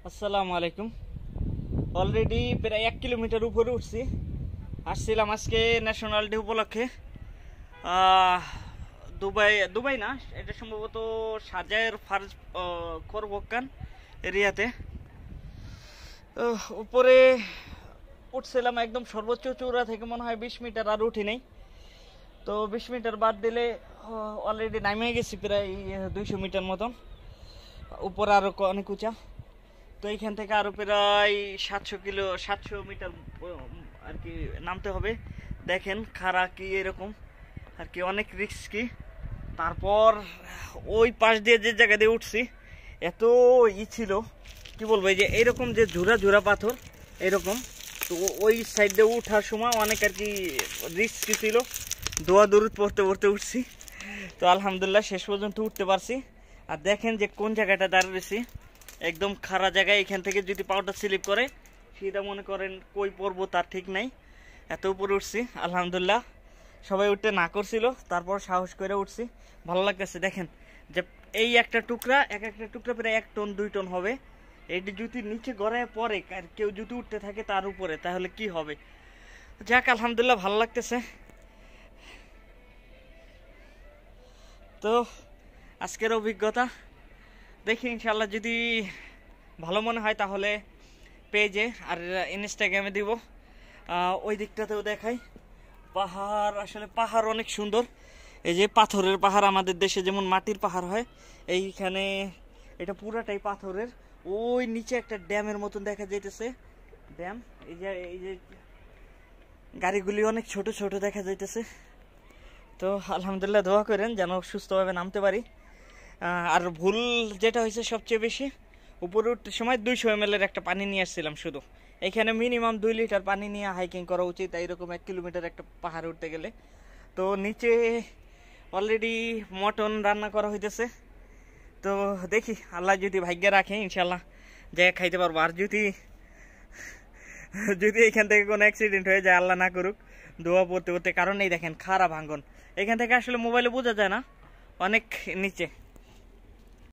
আসসালামু আলাইকুম। অলরেডি প্রায় 1 কিলোমিটার উপরে উঠছি। আসছিলাম আজকে ন্যাশনাল ডে উপলক্ষে। দুবাই দুবাই না, এটা সম্ভবত সাজায়ের ফার্জ করবকান এরিয়াতে। উপরে উঠছিলাম একদম সর্বোচ্চ চূড়া থেকে, মনে হয় 20 মিটার আর উঠি নেই। তো 20 মিটার বাদ দিলে অলরেডি নামে গেছি প্রায় 200 মিটার মতন। উপরে আরো অনেক উঁচা। তো এইখান থেকে আরো প্রায় 700 মিটার আর কি নামতে হবে। দেখেন খাড়া কি এরকম আর কি, অনেক রিস্কি। তারপর ওই পাশ দিয়ে যে জায়গা দিয়ে উঠছি এত ছিল, কি বলবো, এই যে এইরকম যে ঝুরা ঝুরা পাথর এরকম। তো ওই সাইড দিয়ে উঠার সময় অনেক আর কি রিস্কি ছিল। দোয়া দরুদ পড়তে পড়তে উঠছি। তো আলহামদুলিল্লাহ শেষ পর্যন্ত উঠতে পারছি। আর দেখেন যে কোন জায়গাটা দাঁড়িয়েছি, একদম খাড়া জায়গায়। এখান থেকে যদি পাউডার স্লিপ করে সেটা মনে করেন কই পড়বো তার ঠিক নাই, এত উপরে উঠছি। আলহামদুলিল্লাহ সবাই উঠতে না করছিল, তারপর সাহস করে উঠছি। ভালো লাগতেছে। দেখেন যে এই একটা টুকরা, এক একটা টুকরা প্রায় 1 টন 2 টন হবে। এইটি যদি নিচে গড়ায় পড়ে আর কেউ যদি উঠতে থাকে তার উপরে, তাহলে কি হবে। যাক আলহামদুলিল্লাহ ভালো লাগতেছে। তো আজকের অভিজ্ঞতা দেখি, ইনশাল্লাহ যদি ভালো মনে হয় তাহলে পেজে আর ইনস্টাগ্রামে দিব। ওই দিকটাতেও দেখাই। পাহাড়, আসলে পাহাড় অনেক সুন্দর। এই যে পাথরের পাহাড়, আমাদের দেশে যেমন মাটির পাহাড় হয়, এইখানে এটা পুরাটাই পাথরের। ওই নিচে একটা ড্যামের মতন দেখা যাইতেছে, ড্যাম। এই যে গাড়িগুলি অনেক ছোট ছোট দেখা যাইতেছে। তো আলহামদুলিল্লাহ দোয়া করেন যেন সুস্থভাবে নামতে পারি। আর ভুল যেটা হয়েছে সবচেয়ে বেশি, উপরে উঠতে সময় 200 ml একটা পানি নিয়ে আসছিলাম শুধু। এখানে মিনিমাম 2 লিটার পানি নিয়ে হাইকিং করা উচিত, এইরকম 1 কিলোমিটার একটা পাহাড়ে উঠতে গেলে। তো নিচে অলরেডি মটন রান্না করা হইতেছে। তো দেখি আল্লাহ যদি ভাগ্যে রাখে ইনশাল্লাহ যে খাইতে পারবো। আর যদি যদি এখান থেকে কোনো অ্যাক্সিডেন্ট হয়ে যায়, আল্লাহ না করুক, দোয়া পড়তে পড়তে। কারণ এই দেখেন খাড়া ভাঙ্গন, এখান থেকে আসলে মোবাইলে বোঝা যায় না, অনেক নিচে।